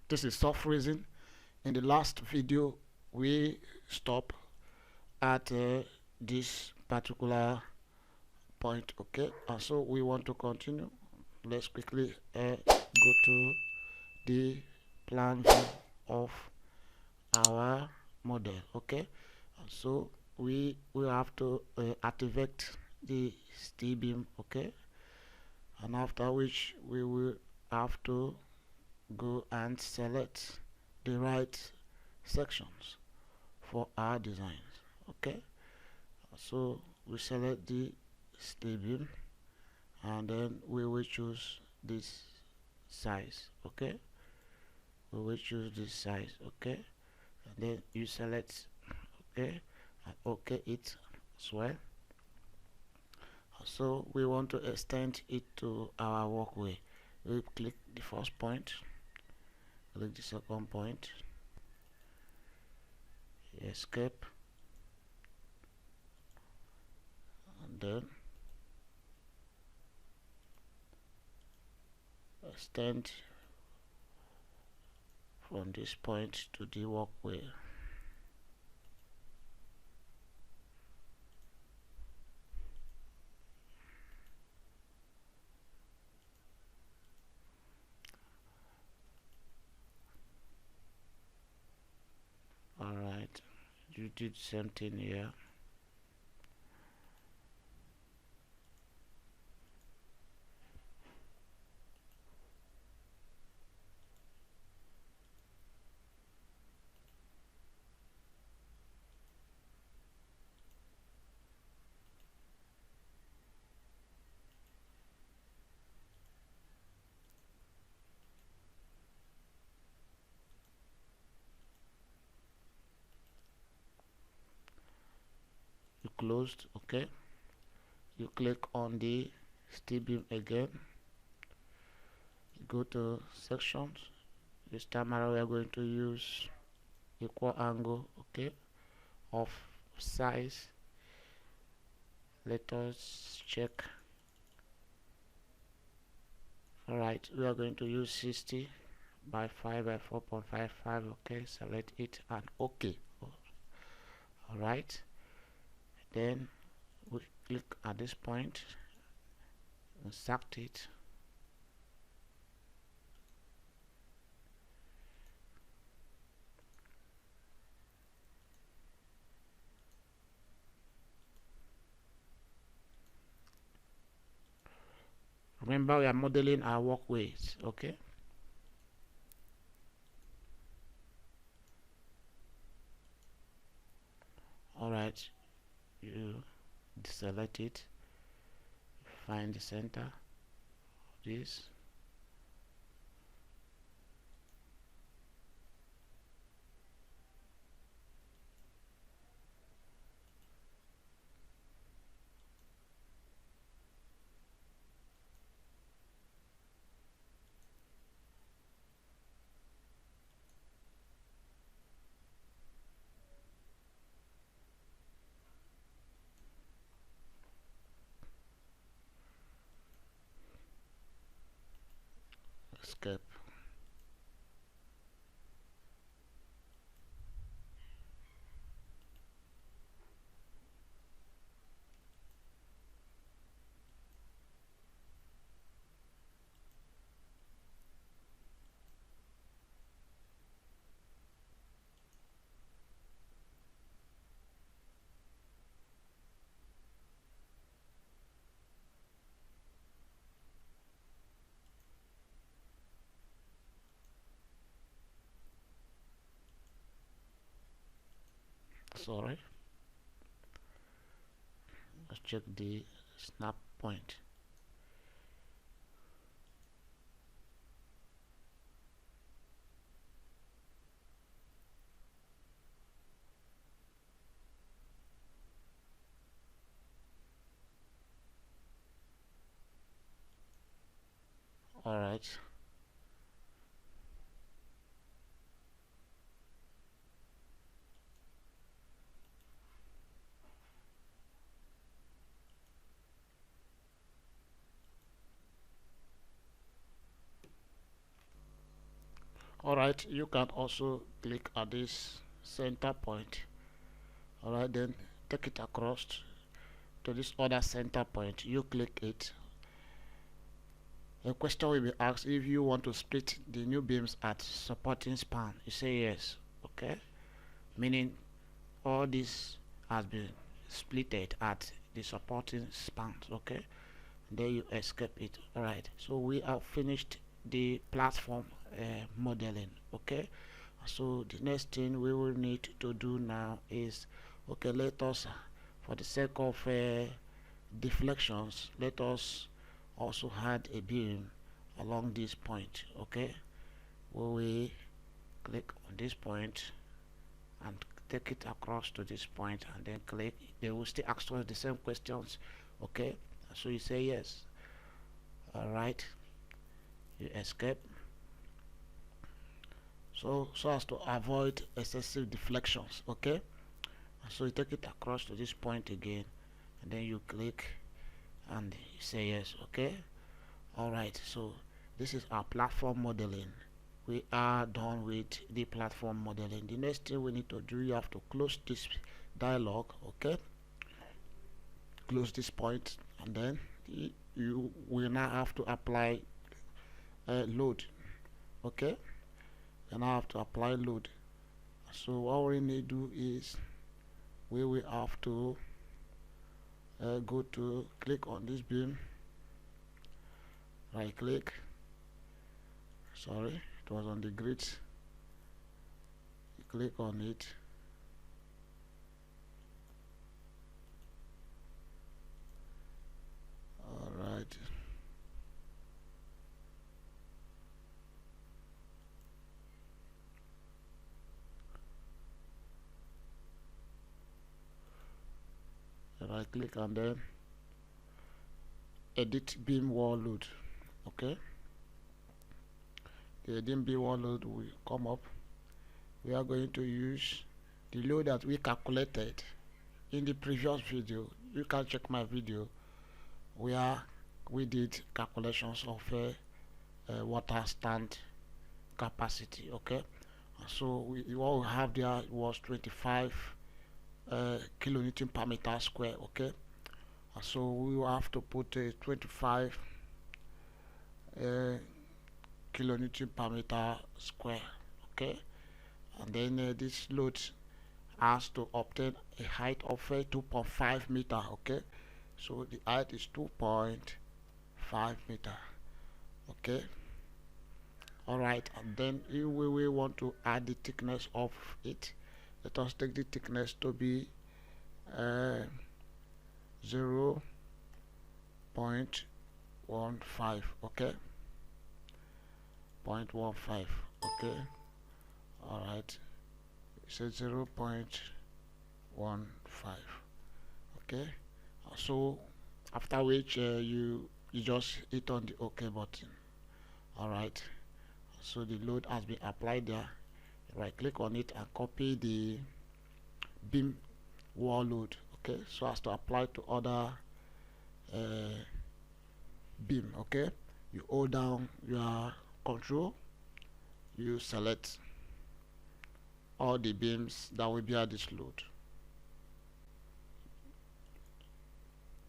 This is soft freezing. In the last video, we stopped at this particular point. Okay, and so we want to continue. Let's quickly go to the plan view of our model. Okay, so we will have to activate the steel beam. Okay, and after which we will have to go and select the right sections for our designs. Okay, so we select the steel beam and then we will choose this size. Okay, we will choose this size. Okay, and then you select okay and okay it as well. So we want to extend it to our walkway. We click the first point, click the second point, escape, and then extend from this point to the walkway. Alright, you did the same thing here. You closed. Okay, you click on the steel beam again, you go to sections. This time around we are going to use equal angle, okay, of size. Let us check. Alright, we are going to use 60 by 5 by 4.55. Okay, select it and okay. Alright, then we click at this point, insert it. Remember, we are modeling our walkways. Okay, alright, you select it, find the center of this, escape. Sorry, let's check the snap point. Alright, Alright, you can also click at this center point. Alright, then take it across to this other center point. You click it. A question will be asked if you want to split the new beams at supporting span. You say yes. Okay, meaning all this has been splitted at the supporting spans. Okay, then you escape it. Alright, so we have finished the platform modeling. Okay, so the next thing we will need to do now is, okay, let us, for the sake of deflections, let us also add a beam along this point. Okay, we click on this point and take it across to this point and then click. They will still ask us the same questions. Okay, so you say yes. Alright, you escape, so as to avoid excessive deflections. Okay, so you take it across to this point again and then you click and you say yes. Okay, alright, so this is our platform modeling. We are done with the platform modeling. The next thing we need to do, you have to close this dialog. Okay, close this point and then you will now have to apply load. Okay, and I have to apply load. So what we need to do is we will have to go to click on this beam, right click, sorry, it was on the grid, you click on it, alright, right click and then edit beam wall load. Okay, the edit beam wall load will come up. We are going to use the load that we calculated in the previous video. You can check my video where we did calculations of water stand capacity. Okay, so what we have there was 25 kilonewton per meter square. Okay, so we will have to put 25 kilonewton per meter square. Okay, and then this load has to obtain a height of 2.5 meter. Okay, so the height is 2.5 meter. Okay, alright, and then if we will want to add the thickness of it, let us take the thickness to be 0.15. Okay, 0.15. Okay, alright, so 0.15. Okay, so after which you just hit on the OK button. Alright, so the load has been applied there. Right click on it and copy the beam wall load. Okay, so as to apply to other beam. Okay, you hold down your control, you select all the beams that will bear this load.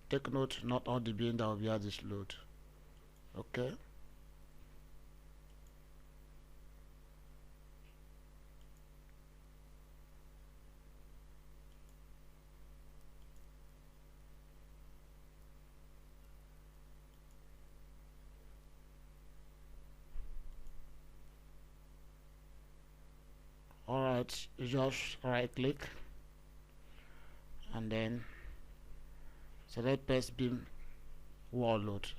Take note, not all the beams that will bear this load. Okay, alright, you just right click and then select best beam wall load.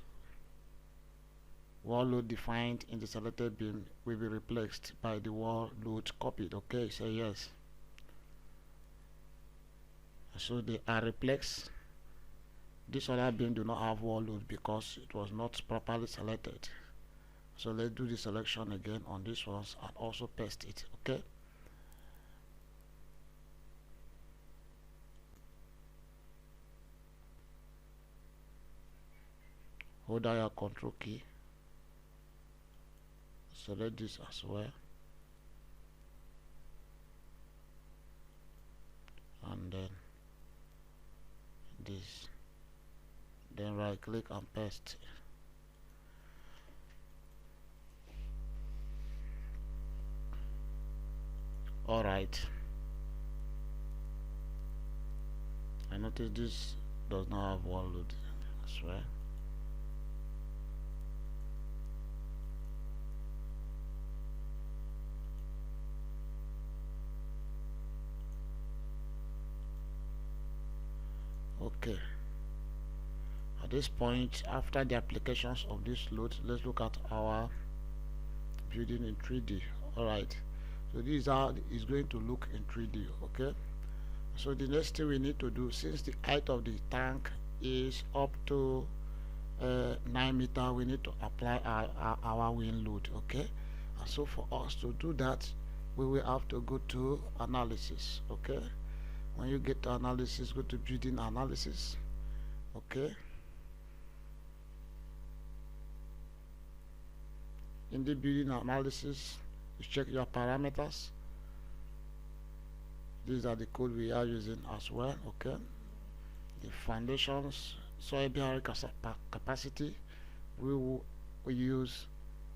Wall load defined in the selected beam will be replaced by the wall load copied. Okay, say yes. So they are replaced. This other beam do not have wall load because it was not properly selected. So let's do the selection again on this ones and also paste it. Okay, hold down your control key, select this as well, and then this, then right click and paste. Alright, I notice this does not have wall load as well. Okay, at this point, after the applications of this load, let's look at our building in 3D. Alright, so this is how it's going to look in 3D. Okay, so the next thing we need to do, since the height of the tank is up to 9 meters, we need to apply our wind load. Okay, and so for us to do that, we will have to go to analysis. Okay, when you get to analysis, go to building analysis. Okay, in the building analysis, you check your parameters. These are the code we are using as well. Okay, the foundations soil bearing capacity, we will use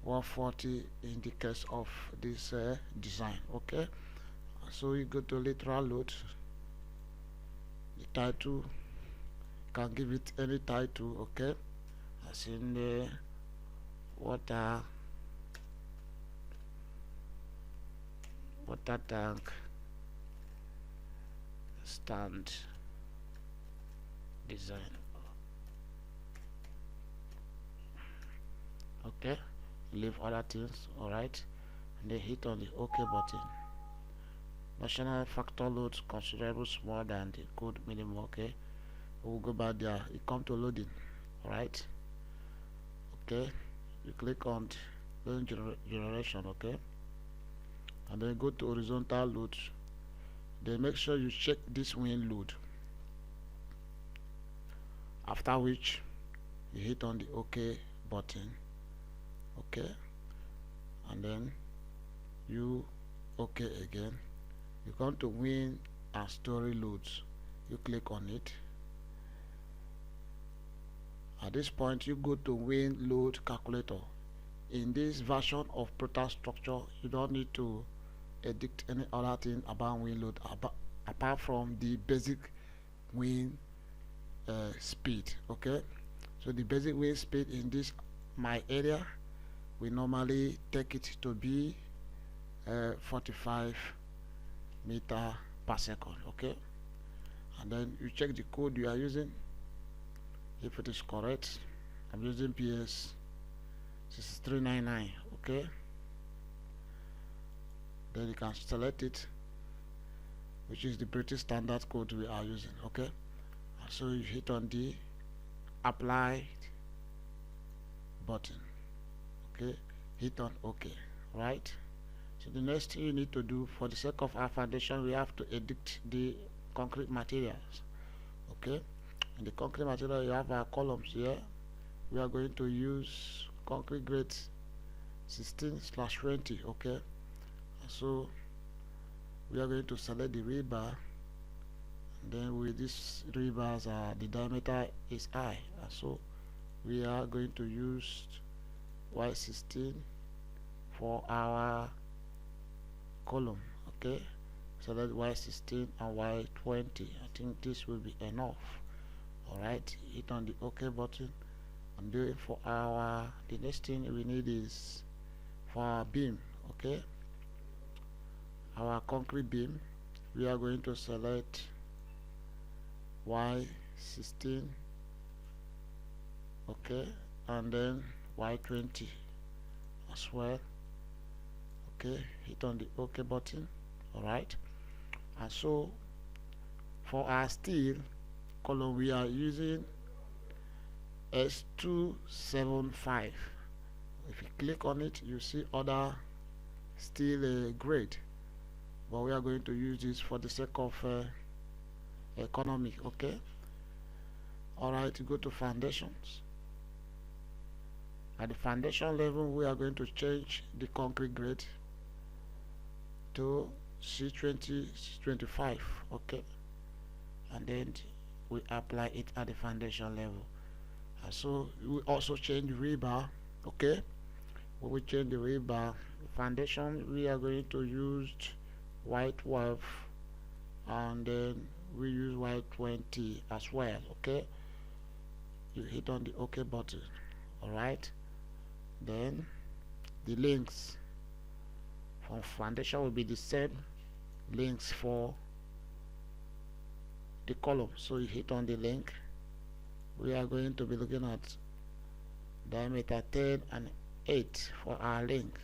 140 in the case of this design. Okay, so you go to lateral load, the title, can give it any title. Okay, as in the water tank stand design. Okay, leave other things. Alright, and then hit on the OK button. National factor loads considerable smaller than the code minimum. Okay, we'll go back there. It come to loading. Alright, okay, you click on loading generation. Okay, and then go to horizontal load. Then make sure you check this wind load, after which you hit on the OK button. Okay, and then you OK again. You come to wind and story loads, you click on it. At this point, you go to wind load calculator. In this version of Prota structure, you don't need to edit any other thing about wind load apart from the basic wind speed. Okay, so the basic wind speed in this my area, we normally take it to be 45 meter per second. Okay, and then you check the code you are using. If it is correct, I'm using PS 6399. Okay, then you can select it, which is the British standard code we are using. Okay, so you hit on the apply button. Okay, hit on OK. Right, so the next thing you need to do, for the sake of our foundation, we have to edit the concrete materials. Okay, in the concrete material, you have our columns here. We are going to use concrete grade 16/20. Okay, so we are going to select the rebar, and then with these rebars, the diameter is high, so we are going to use Y16 for our column. Okay, select Y16 and Y20. I think this will be enough. Alright, hit on the OK button, and do it for our the next thing we need is for our beam. Okay, our concrete beam, we are going to select Y16. Okay, and then Y20 as well. Okay, hit on the OK button. Alright, and so for our steel column, we are using S275. If you click on it, you see other steel grade, but we are going to use this for the sake of economy. Okay, alright, go to foundations. At the foundation level, we are going to change the concrete grade to C20 C25. Okay, and then we apply it at the foundation level. And so we also change rebar. Okay, we will change the rebar. Foundation, we are going to use white 12, and then we use white 20 as well. Okay, you hit on the OK button. All right, then the links from foundation will be the same links for the column. So you hit on the link. We are going to be looking at diameter 10 and 8 for our link.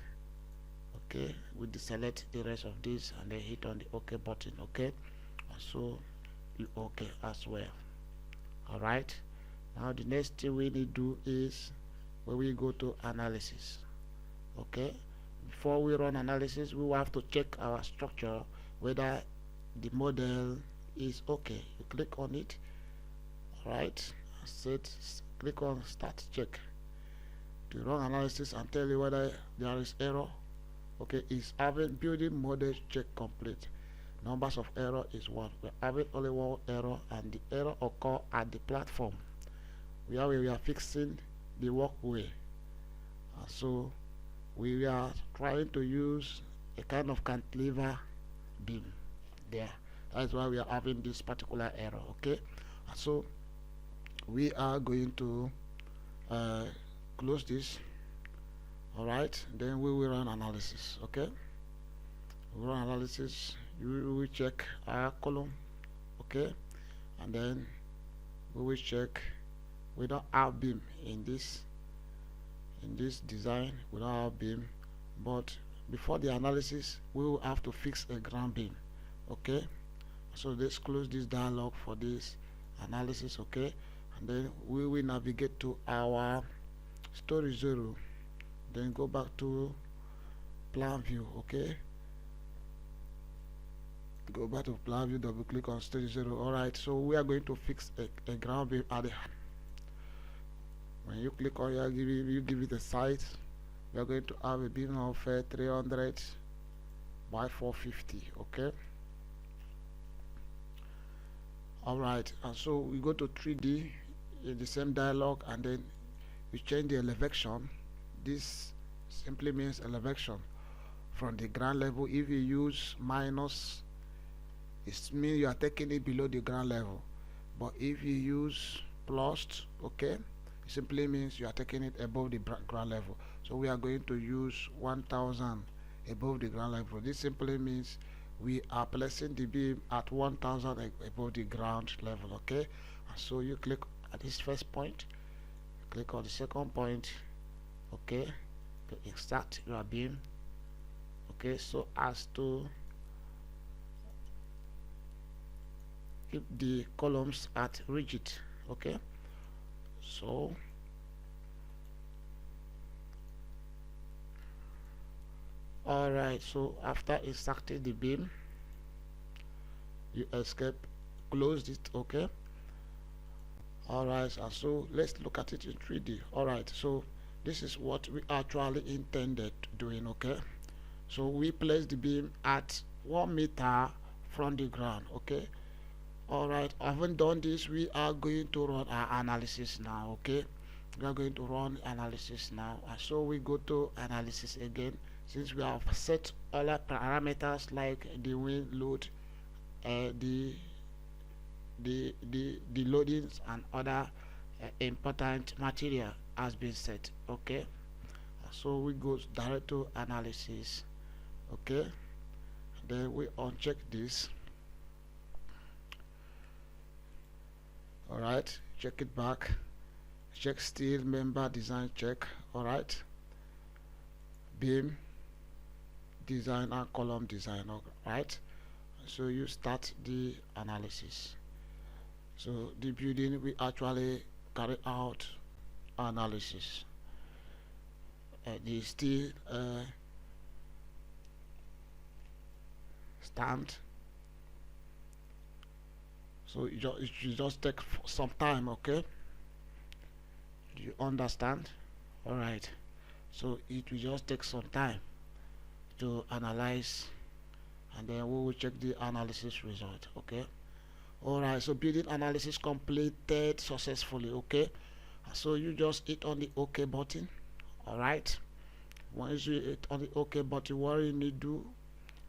Okay, we deselect the rest of this and then hit on the OK button. Okay, and so you OK as well. All right, now the next thing we need to do is when we go to analysis. Okay, before we run analysis, we will have to check our structure whether the model is okay. You click on it. All right, click on start check to run analysis and tell you whether there is error. Okay, it's having building model check complete. Numbers of error is 1. We're having only 1 error, and the error occur at the platform where we are fixing the walkway. So we are trying to use a kind of cantilever beam there. That's why we are having this particular error. Okay, so we are going to close this. All right, then we will run analysis. Okay, we run analysis. You will check our column. Okay, and then we will check. We don't have beam in this design. We don't have beam, but before the analysis we will have to fix a ground beam. Okay, so let's close this dialog for this analysis. Okay, and then we will navigate to our story 0, then go back to plan view. Okay, go back to plan view, double click on story 0. All right, so we are going to fix a ground beam at the when you click on here, you give it a size. We are going to have a beam of 300 by 450. Okay, all right, and so we go to 3D in the same dialog, and then we change the elevation. This simply means elevation from the ground level. If you use minus, it means you are taking it below the ground level, but if you use plus, okay, it simply means you are taking it above the ground level. So we are going to use 1000 above the ground level. This simply means we are placing the beam at 1000 above the ground level. Okay, so you click at this first point, click on the second point. Okay, extract your beam. Okay, so as to keep the columns at rigid. Okay, so all right, so after extracting the beam, you escape, close it. Okay, all right, and so let's look at it in 3D. all right, so this is what we actually intended doing. Okay, so we place the beam at 1 meter from the ground. Okay, all right, having done this, we are going to run our analysis now. Okay, we are going to run analysis now, and so we go to analysis again. Since we have set all our parameters like the wind load, the loadings and other important material has been set. Okay, so we go direct to analysis. Okay, then we uncheck this. All right, check it back, check steel member design check. All right, beam design and column design. All right, so you start the analysis. So the building, we actually carry out analysis. The steel stand, so it just take some time. Okay, do you understand? All right, so it will just take some time to analyze, and then we will check the analysis result. Okay, Alright, so building analysis completed successfully. Okay, so you just hit on the OK button. Alright, once you hit on the OK button, what you need to do,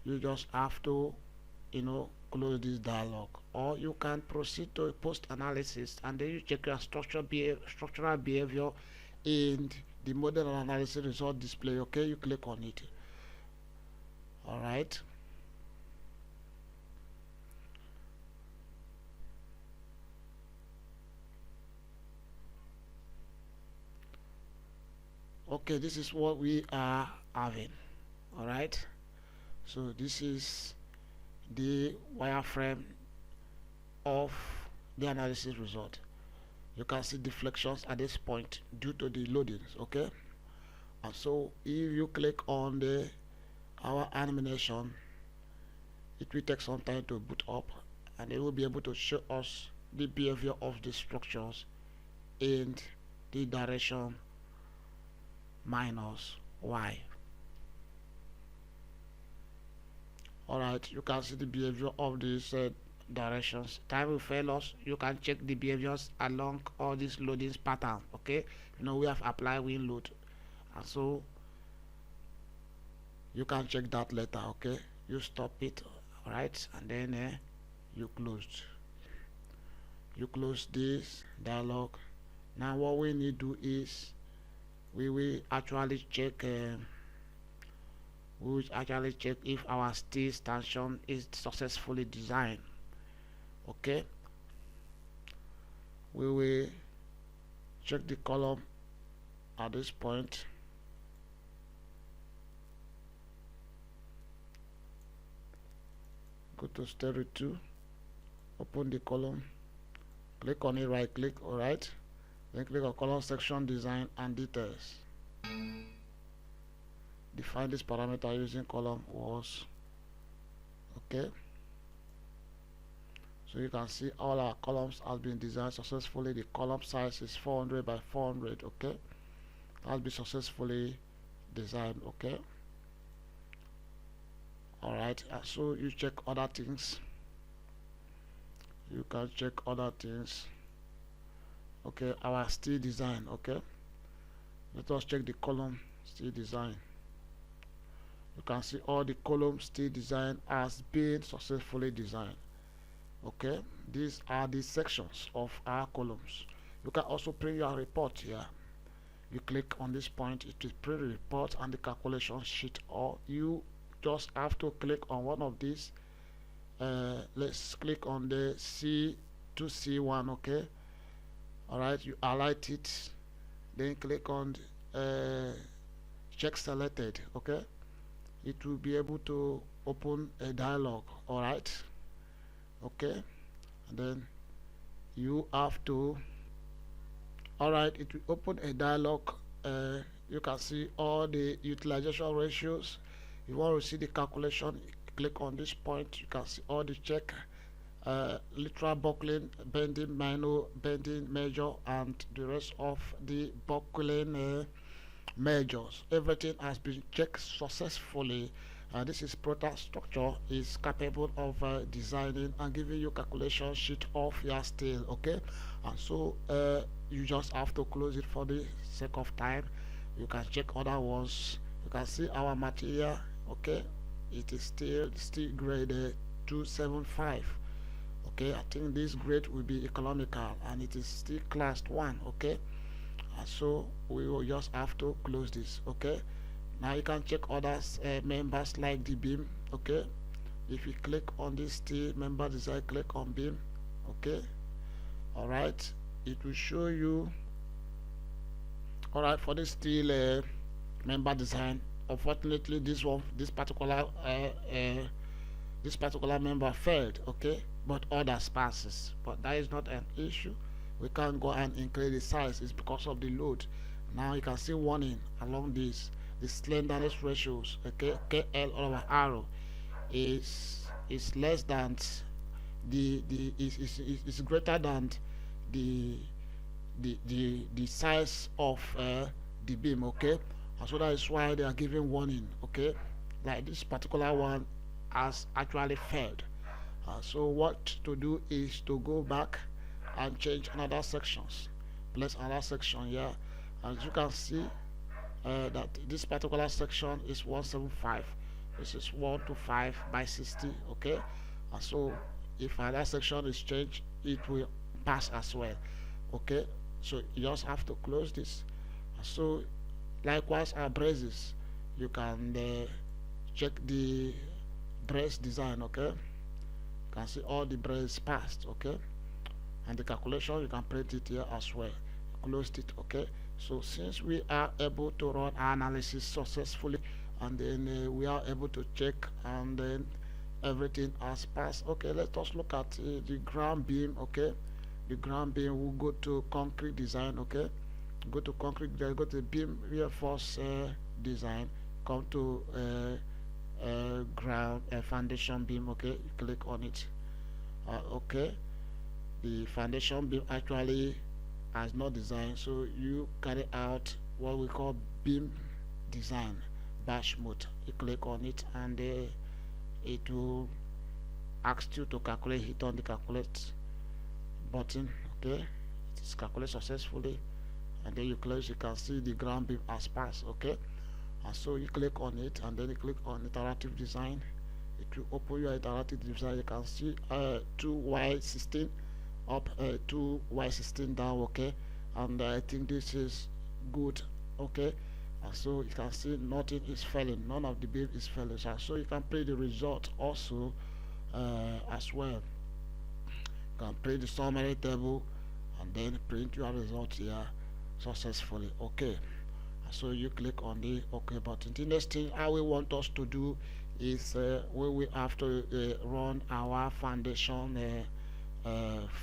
you just have to close this dialog, or you can proceed to post analysis, and then you check your structural behavior in the model analysis result display. Okay, you click on it. Alright, okay, this is what we are having. Alright, so this is the wireframe of the analysis result. You can see deflections at this point due to the loadings. Okay, and so if you click on our animation, it will take some time to boot up, and it will be able to show us the behavior of the structures in the direction minus y. Alright, you can see the behavior of these directions. Time will fail us. You can check the behaviors along all these loadings pattern. Okay, we have applied win load, and so you can check that later. Okay, you stop it. Alright, and then you close this dialog. Now what we need to do is we will actually check if our steel stanchion is successfully designed. Okay, we will check the column at this point. Go to stereo 2, open the column, click on it, right click. Alright, then click on column section design and details. Define this parameter using column was. Okay, so you can see all our columns has been designed successfully. The column size is 400 by 400. Okay, has been successfully designed. Okay, alright, so you check other things. You can check other things. Okay, our steel design. Okay, let us check the column steel design. You can see all the columns steel design has been successfully designed. Okay, these are the sections of our columns. You can also print your report here. You click on this point, it will print the report and the calculation sheet, or you just have to click on one of these. Let's click on the C to C1. Okay, alright, you highlight it, then click on check selected. Okay, it will be able to open a dialog. Alright, okay, and then you have to, alright, it will open a dialog. You can see all the utilization ratios. If you want to see the calculation, click on this point. You can see all the check, literal buckling, bending, minor bending measure, and the rest of the buckling measures. Everything has been checked successfully. This is Prota structure is capable of designing and giving you calculation sheet of your steel. Okay, and so you just have to close it for the sake of time. You can check other ones. You can see our material. Okay, it is still grade 275. Okay, I think this grade will be economical, and it is still class 1. Okay, and so we will just have to close this. Okay, now you can check others members like the beam. Okay, if you click on this steel member design, click on beam. Okay, alright, it will show you. Alright, for this steel member design, unfortunately this particular member failed. Okay, but others passes, but that is not an issue. We can go and increase the size. It's because of the load. Now you can see warning along this. The slenderness ratios, okay, KL over arrow is less than is greater than the size of the beam. Okay, and so that is why they are giving warning. Okay, like this particular one has actually failed, So what to do is to go back and change another sections, place another section here. As you can see, that this particular section is 175. This is 125 by 60. Okay, and so if another section is changed, it will pass as well. Okay, so you just have to close this. So likewise, our braces, you can check the brace design. Okay, you can see all the braces passed. Okay, and the calculation, you can print it here as well. Closed it. Okay, so since we are able to run our analysis successfully, and then we are able to check, and then everything has passed. Okay, let us look at the ground beam. Okay, the ground beam, will go to concrete design. Okay, go to concrete design, go to beam reinforced design, come to ground foundation beam. Okay, click on it. Okay, the foundation beam actually has not designed, so you carry out what we call beam design bash mode. You click on it, and it will ask you to calculate. Hit on the calculate button. Okay, it is calculated successfully, and then you close. You can see the ground beam has passed. Okay, and so you click on it, and then you click on interactive design. It will open your interactive design. You can see 2y16 up, 2y16 down. Okay, and I think this is good. Okay, and so you can see nothing is failing, none of the beam is failing. So you can play the result also as well. You can print the summary table, and then print your result here successfully. Okay, so you click on the OK button. The next thing I will want us to do is we will have to run our foundation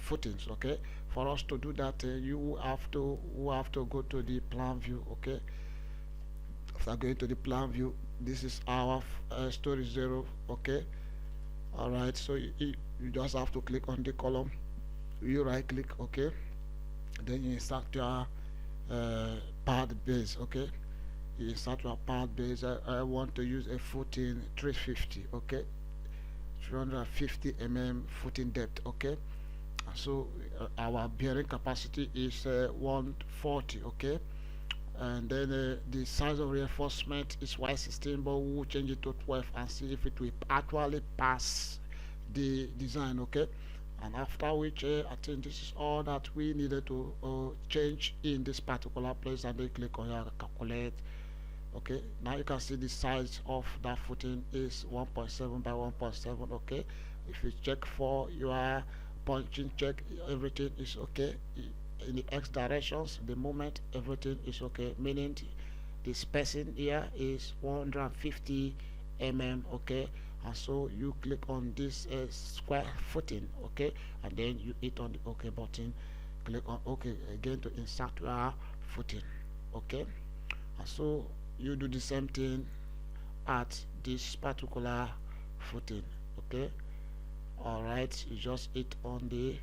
footings. Okay, for us to do that, you have to go to the plan view. Okay, after going to the plan view, this is our story 0. Okay, all right, so you just have to click on the column, you right click. Okay, then you insert your pad base. Okay, you insert your pad base. I want to use a footing 350. Okay, 350 footing depth. Okay, so our bearing capacity is 140. Okay, and then the size of reinforcement is y16, but we'll change it to 12 and see if it will actually pass the design. Okay, and after which I think this is all that we needed to change in this particular place, and then click on here calculate. Okay, now you can see the size of that footing is 1.7 by 1.7. Okay, if you check for your punching check, everything is okay. In the x directions, the moment, everything is okay, meaning the spacing here is 150 okay, and so you click on this square footing. Okay, and then you hit on the OK button, click on OK again to insert your footing. Okay, and so you do the same thing at this particular footing. Okay, all right, you just hit on the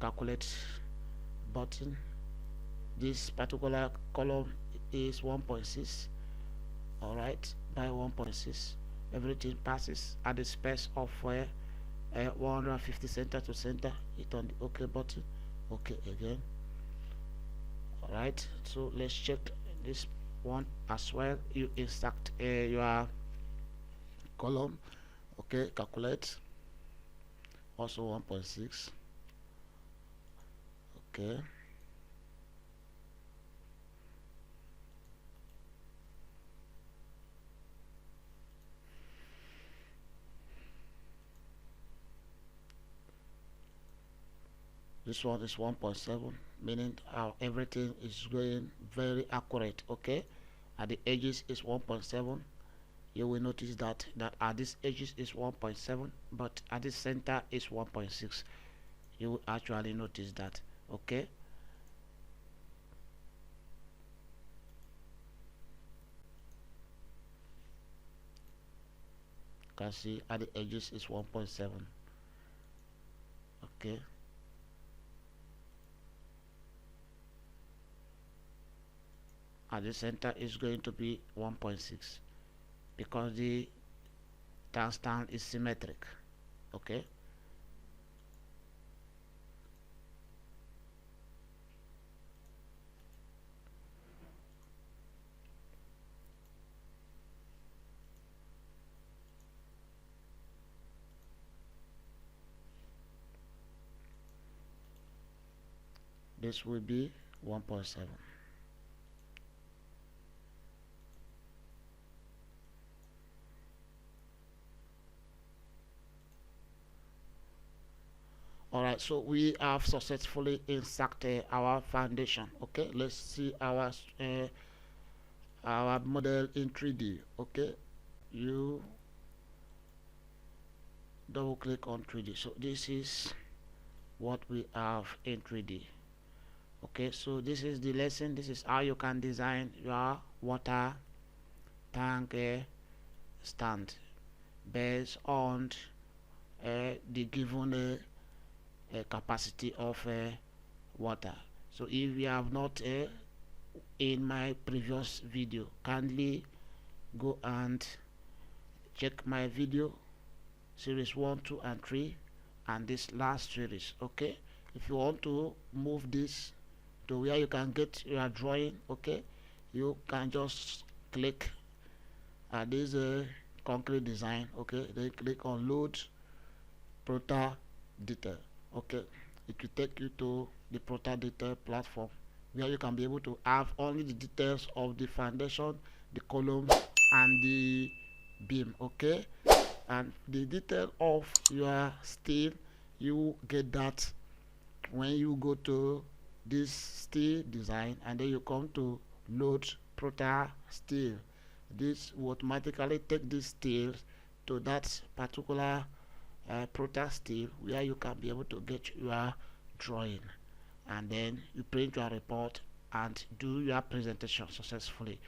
calculate button. This particular column is 1.6. all right, by 1.6. everything passes at the space of 150 center to center. Hit on the OK button. OK again. All right, so let's check this one as well. You insert your column. Okay, calculate, also 1.6. Okay, this one is 1.7, meaning everything is going very accurate. Okay, at the edges is 1.7. you will notice that at this edges is 1.7, but at the center is 1.6. you will actually notice that. Okay, you can see at the edges is 1.7. okay, at the center is going to be 1.6 because the stand is symmetric. Okay, this will be 1.7. Alright, so we have successfully inserted our foundation. Okay, let's see our model in 3D. Okay, you double click on 3D. So this is what we have in 3D. Okay, so this is the lesson. This is how you can design your water tank stand based on the given capacity of water. So if you have not in my previous video, kindly go and check my video series 1, 2 and 3 and this last series. Okay, if you want to move this to where you can get your drawing, okay, you can just click at this concrete design. Okay, then click on load Prota detail. Okay, it will take you to the Prota detail platform where you can be able to have only the details of the foundation, the columns and the beam. Okay, and the detail of your steel, you get that when you go to this steel design and then you come to load Prota steel. This will automatically take this steel to that particular Prota steel where you can be able to get your drawing, and then you print your report and do your presentation successfully.